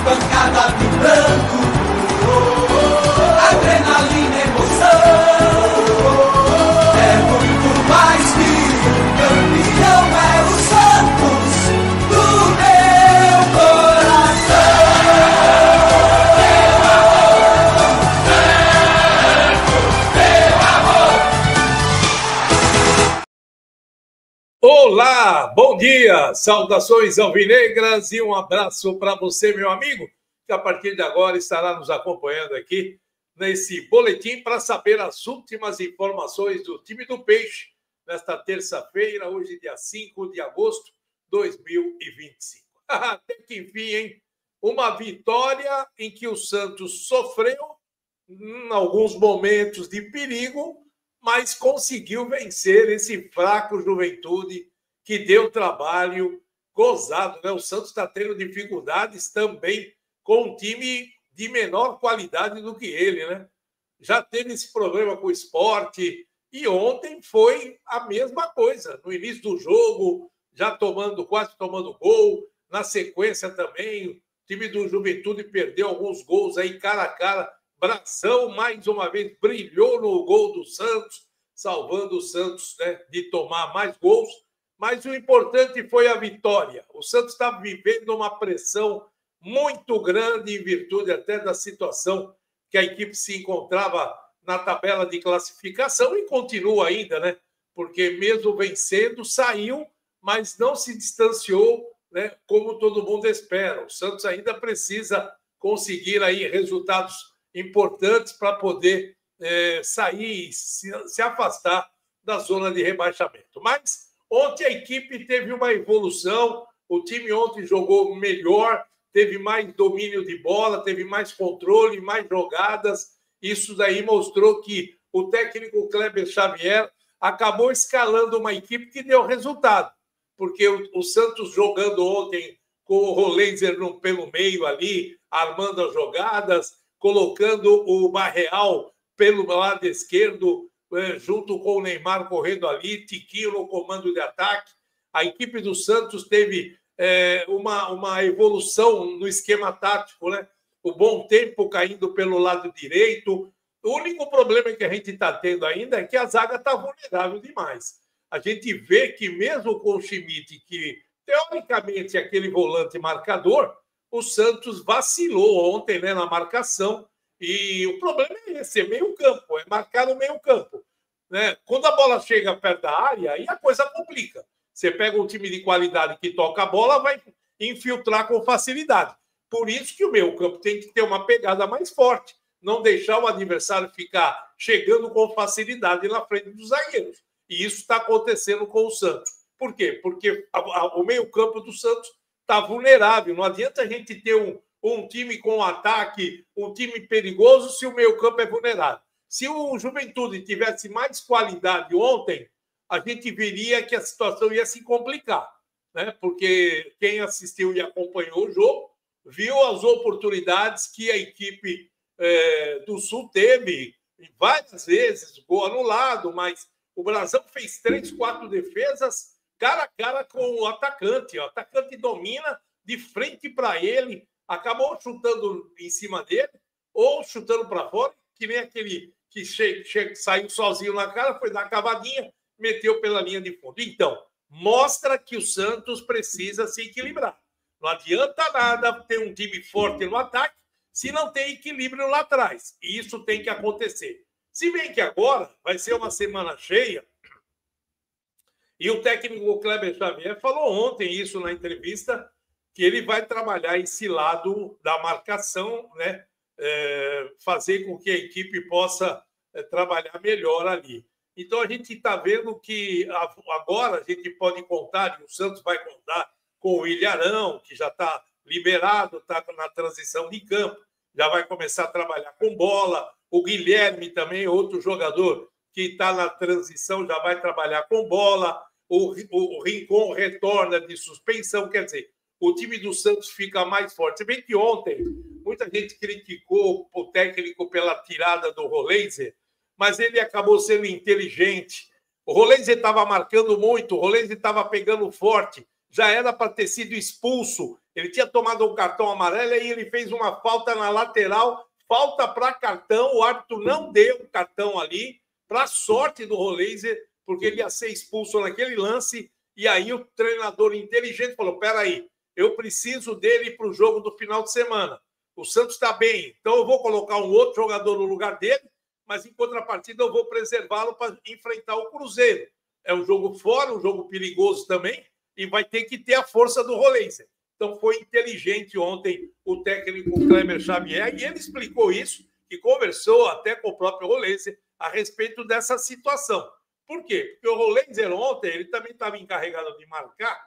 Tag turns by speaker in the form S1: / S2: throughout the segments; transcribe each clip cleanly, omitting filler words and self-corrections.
S1: arquibancada vibrando, adrenalina, emoção. É muito mais que um campeão, é o Santos do meu coração.
S2: Olá, bom dia, saudações alvinegras e um abraço para você, meu amigo, que a partir de agora estará nos acompanhando aqui nesse boletim para saber as últimas informações do time do Peixe nesta terça-feira, hoje dia 5 de agosto de 2025. Até que enfim, hein? Uma vitória em que o Santos sofreu em alguns momentos de perigo, mas conseguiu vencer esse fraco Juventude que deu trabalho gozado, né? O Santos está tendo dificuldades também com um time de menor qualidade do que ele, né? Já teve esse problema com o Sport e ontem foi a mesma coisa. No início do jogo, já quase tomando gol, na sequência também, o time do Juventude perdeu alguns gols aí cara a cara. Brazão, mais uma vez, brilhou no gol do Santos, salvando o Santos, né, de tomar mais gols. Mas o importante foi a vitória. O Santos está vivendo uma pressão muito grande, em virtude até da situação que a equipe se encontrava na tabela de classificação e continua ainda, né? Porque mesmo vencendo, saiu, mas não se distanciou, né, como todo mundo espera. O Santos ainda precisa conseguir aí resultados importantes para poder sair e se afastar da zona de rebaixamento. Mas ontem a equipe teve uma evolução, o time ontem jogou melhor, teve mais domínio de bola, teve mais controle, mais jogadas. Isso daí mostrou que o técnico Kleber Xavier acabou escalando uma equipe que deu resultado, porque o Santos jogando ontem com o Rolenzer pelo meio ali, armando as jogadas, colocando o Barreal pelo lado esquerdo, junto com o Neymar correndo ali, Tiquinho no comando de ataque. A equipe do Santos teve uma evolução no esquema tático, né? O Bom Tempo caindo pelo lado direito. O único problema que a gente está tendo ainda é que a zaga está vulnerável demais. A gente vê que mesmo com o Schmidt, que teoricamente é aquele volante marcador, o Santos vacilou ontem, né, na marcação. E o problema é esse, é meio campo, é marcar no meio campo, né? Quando a bola chega perto da área, aí a coisa complica. Você pega um time de qualidade que toca a bola, vai infiltrar com facilidade. Por isso que o meio campo tem que ter uma pegada mais forte, não deixar o adversário ficar chegando com facilidade na frente dos zagueiros. E isso está acontecendo com o Santos. Por quê? Porque o meio campo do Santos está vulnerável. Não adianta a gente ter um time com ataque, um time perigoso, se o meio-campo é vulnerável. Se o Juventude tivesse mais qualidade ontem, a gente veria que a situação ia se complicar, né? Porque quem assistiu e acompanhou o jogo viu as oportunidades que a equipe do Sul teve várias vezes, gol anulado, mas o Brazão fez 3, 4 defesas cara a cara com o atacante. O atacante domina de frente para ele, acabou chutando em cima dele ou chutando para fora, que nem aquele que saiu sozinho na cara, foi dar a cavadinha, meteu pela linha de fundo. Então, mostra que o Santos precisa se equilibrar. Não adianta nada ter um time forte no ataque se não tem equilíbrio lá atrás. E isso tem que acontecer. Se bem que agora vai ser uma semana cheia, e o técnico Kleber Xavier falou ontem isso na entrevista, que ele vai trabalhar esse lado da marcação, né? Fazer com que a equipe possa trabalhar melhor ali. Então, a gente está vendo que agora a gente pode contar, e o Santos vai contar com o Ilharão, que já está liberado, está na transição de campo, já vai começar a trabalhar com bola. O Guilherme também, outro jogador que está na transição, já vai trabalhar com bola. O Rincon retorna de suspensão, quer dizer, o time do Santos fica mais forte. Se bem que ontem muita gente criticou o técnico pela tirada do Rolenzer, mas ele acabou sendo inteligente. O Rolenzer estava marcando muito, o Rolenzer estava pegando forte, já era para ter sido expulso. Ele tinha tomado um cartão amarelo e ele fez uma falta na lateral, falta para cartão, o árbitro não deu o cartão ali, para sorte do Roleiser, porque ele ia ser expulso naquele lance, e aí o treinador inteligente falou, peraí, eu preciso dele para o jogo do final de semana. O Santos está bem, então eu vou colocar um outro jogador no lugar dele, mas em contrapartida eu vou preservá-lo para enfrentar o Cruzeiro. É um jogo fora, um jogo perigoso também, e vai ter que ter a força do Roleiser. Então foi inteligente ontem o técnico Kleber Xavier, e ele explicou isso, e conversou até com o próprio Roleiser a respeito dessa situação. Por quê? Porque o Roleiser ontem ele também estava encarregado de marcar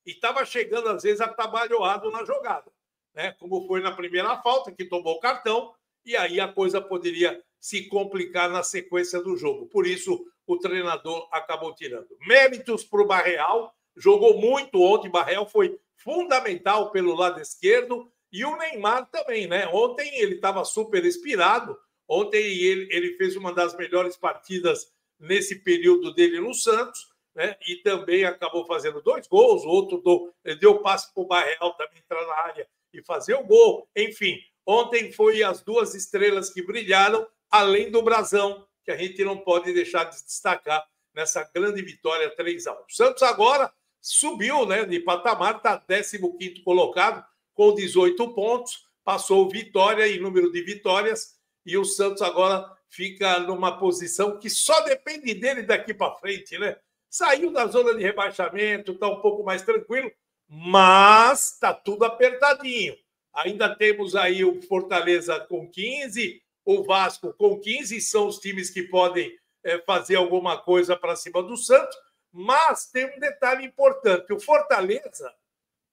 S2: e estava chegando, às vezes, atabalhoado na jogada, né? Como foi na primeira falta, que tomou o cartão, e aí a coisa poderia se complicar na sequência do jogo. Por isso, o treinador acabou tirando. Méritos para o Barreal, jogou muito ontem, Barreal foi fundamental pelo lado esquerdo, e o Neymar também, né? Ontem ele estava super inspirado, ontem ele fez uma das melhores partidas nesse período dele no Santos, né? E também acabou fazendo 2 gols, o outro deu passe para o Barreal também entrar na área e fazer o gol. Enfim, ontem foi as 2 estrelas que brilharam, além do Brasão, que a gente não pode deixar de destacar nessa grande vitória 3-1. O Santos agora subiu, né, de patamar, está 15º colocado com 18 pontos, passou o Vitória em número de vitórias, e o Santos agora fica numa posição que só depende dele daqui para frente, né? Saiu da zona de rebaixamento, está um pouco mais tranquilo, mas está tudo apertadinho. Ainda temos aí o Fortaleza com 15, o Vasco com 15, são os times que podem fazer alguma coisa para cima do Santos, mas tem um detalhe importante, o Fortaleza,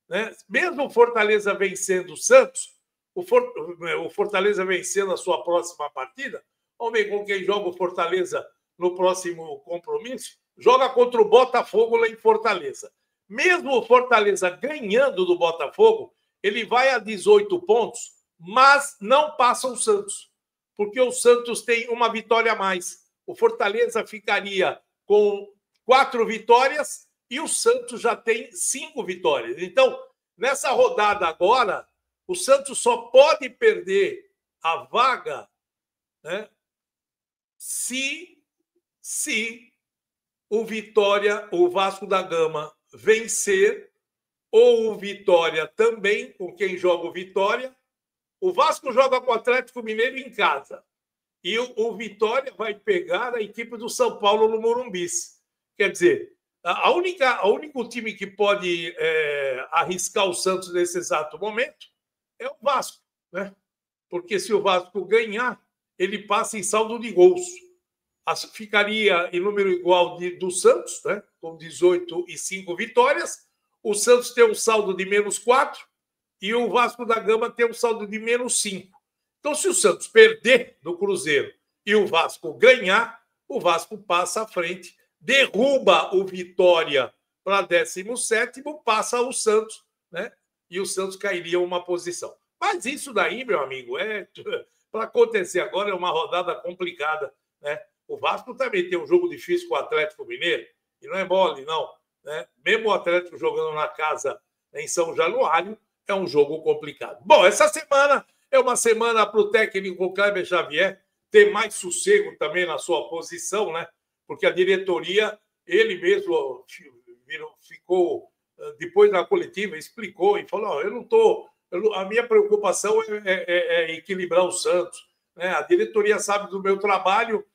S2: né? Mesmo o Fortaleza vencendo o Santos, o Fortaleza vencendo a sua próxima partida, vamos ver com quem joga o Fortaleza no próximo compromisso, joga contra o Botafogo lá em Fortaleza. Mesmo o Fortaleza ganhando do Botafogo, ele vai a 18 pontos, mas não passa o Santos, porque o Santos tem uma vitória a mais. O Fortaleza ficaria com 4 vitórias e o Santos já tem 5 vitórias. Então, nessa rodada agora, o Santos só pode perder a vaga, né, se o Vitória, o Vasco da Gama, vencer, ou o Vitória também, com quem joga o Vitória. O Vasco joga com o Atlético Mineiro em casa. E o Vitória vai pegar a equipe do São Paulo no Morumbi. Quer dizer, o único time que pode arriscar o Santos nesse exato momento é o Vasco, né? Porque se o Vasco ganhar, ele passa em saldo de gols. Ficaria em número igual do Santos, né? Com 18 e 5 vitórias. O Santos tem um saldo de -4 e o Vasco da Gama tem um saldo de -5. Então, se o Santos perder do Cruzeiro e o Vasco ganhar, o Vasco passa à frente, derruba o Vitória para 17º, passa o Santos, né? E o Santos cairia uma posição. Mas isso daí, meu amigo, para acontecer agora é uma rodada complicada, né? O Vasco também tem um jogo difícil com o Atlético Mineiro, e não é mole, não, né? Mesmo o Atlético jogando na casa em São Januário, é um jogo complicado. Bom, essa semana é uma semana para o técnico Kleber Xavier ter mais sossego também na sua posição, né? Porque a diretoria, ele mesmo ficou, depois da coletiva, explicou e falou: eu não estou. A minha preocupação é equilibrar o Santos, né? A diretoria sabe do meu trabalho,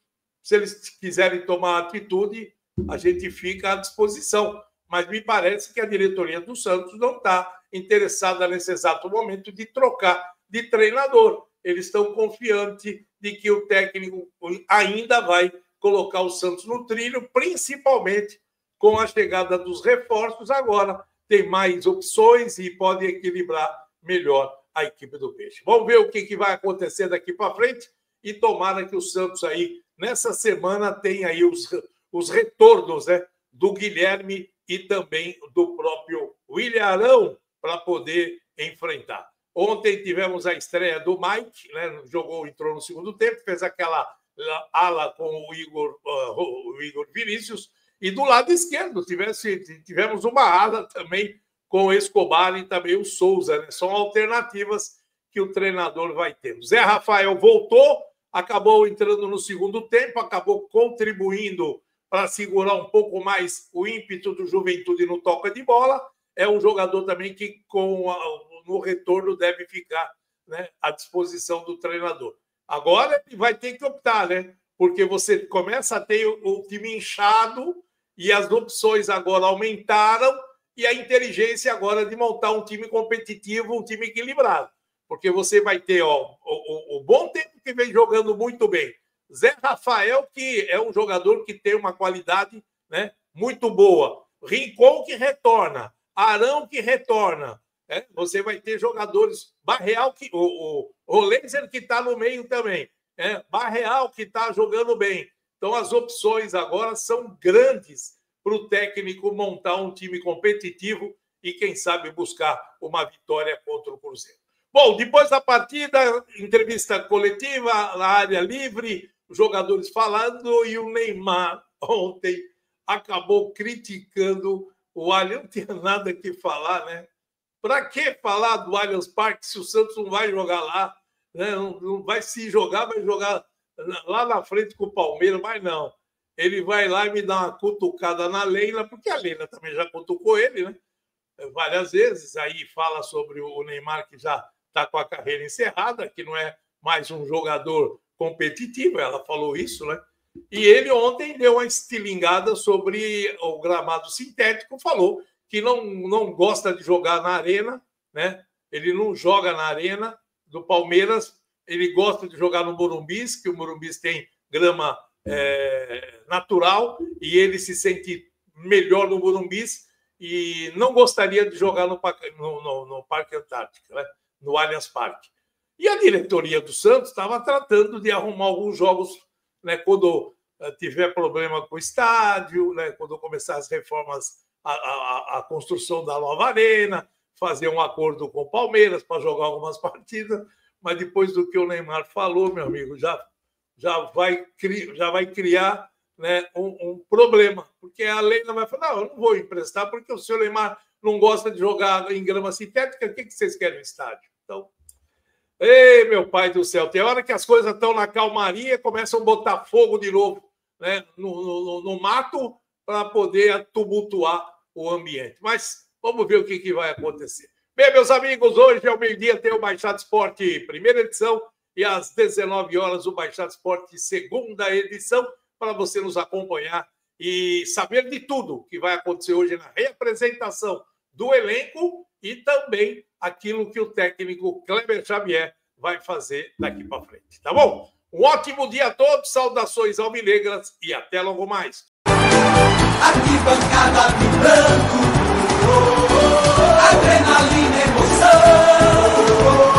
S2: se eles quiserem tomar atitude, a gente fica à disposição. Mas me parece que a diretoria do Santos não está interessada nesse exato momento de trocar de treinador. Eles estão confiantes de que o técnico ainda vai colocar o Santos no trilho, principalmente com a chegada dos reforços. Agora tem mais opções e pode equilibrar melhor a equipe do Peixe. Vamos ver o que vai acontecer daqui para frente e tomara que o Santos aí, nessa semana, tenha aí os retornos, né, do Guilherme e também do próprio William Arão para poder enfrentar. Ontem tivemos a estreia do Mike, né? Entrou no segundo tempo, fez aquela ala com o Igor Vinícius, e do lado esquerdo tivemos uma ala também com o Escobar e também o Souza, né? São alternativas que o treinador vai ter. O Zé Rafael voltou, acabou entrando no segundo tempo, acabou contribuindo para segurar um pouco mais o ímpeto do Juventude no toque de bola. É um jogador também que, no retorno, deve ficar, né, à disposição do treinador. Agora ele vai ter que optar, né? Porque você começa a ter o time inchado e as opções agora aumentaram e a inteligência agora de montar um time competitivo, um time equilibrado. Porque você vai ter o bom tempo que vem jogando muito bem. Zé Rafael, que é um jogador que tem uma qualidade, né, muito boa. Rincon, que retorna. Arão, que retorna. Você vai ter jogadores. Barreal, o Laser, que está no meio também. Barreal, que está jogando bem. Então, as opções agora são grandes para o técnico montar um time competitivo e, quem sabe, buscar uma vitória contra o Cruzeiro. Bom, depois da partida, entrevista coletiva na área livre, os jogadores falando, e o Neymar ontem acabou criticando o Allianz. Não tinha nada que falar, né? Para que falar do Allianz Parque se o Santos não vai jogar lá? Né? Não vai se jogar, vai jogar lá na frente com o Palmeiras, mas não. Ele vai lá e me dá uma cutucada na Leila, porque a Leila também já cutucou ele, né? Várias vezes. Aí fala sobre o Neymar, que já está com a carreira encerrada, que não é mais um jogador competitivo, ela falou isso, né? E ele ontem deu uma estilingada sobre o gramado sintético, falou que não gosta de jogar na arena, né? Ele não joga na arena do Palmeiras, ele gosta de jogar no Morumbis, que o Morumbis tem grama natural, e ele se sente melhor no Morumbis e não gostaria de jogar no Parque Antártico, né? No Allianz Parque. E a diretoria do Santos estava tratando de arrumar alguns jogos, né, quando tiver problema com o estádio, né, quando começar as reformas, a construção da nova arena, fazer um acordo com o Palmeiras para jogar algumas partidas, mas depois do que o Neymar falou, meu amigo, já vai criar, né, um problema, porque a Leila vai falar, não, eu não vou emprestar porque o senhor Neymar não gosta de jogar em grama sintética, o que vocês querem no estádio? Então, ei, meu pai do céu, tem hora que as coisas estão na calmaria, começam a botar fogo de novo, né, no mato para poder tumultuar o ambiente. Mas vamos ver o que vai acontecer. Bem, meus amigos, hoje ao meio-dia tem o Baixada Esporte, primeira edição, e às 19 horas o Baixada Esporte, segunda edição, para você nos acompanhar e saber de tudo que vai acontecer hoje na reapresentação do elenco e também aquilo que o técnico Kleber Xavier vai fazer daqui para frente. Tá bom? Um ótimo dia a todos, saudações alvinegras e até logo mais.
S1: Arquibancada vibrando, adrenalina, emoção.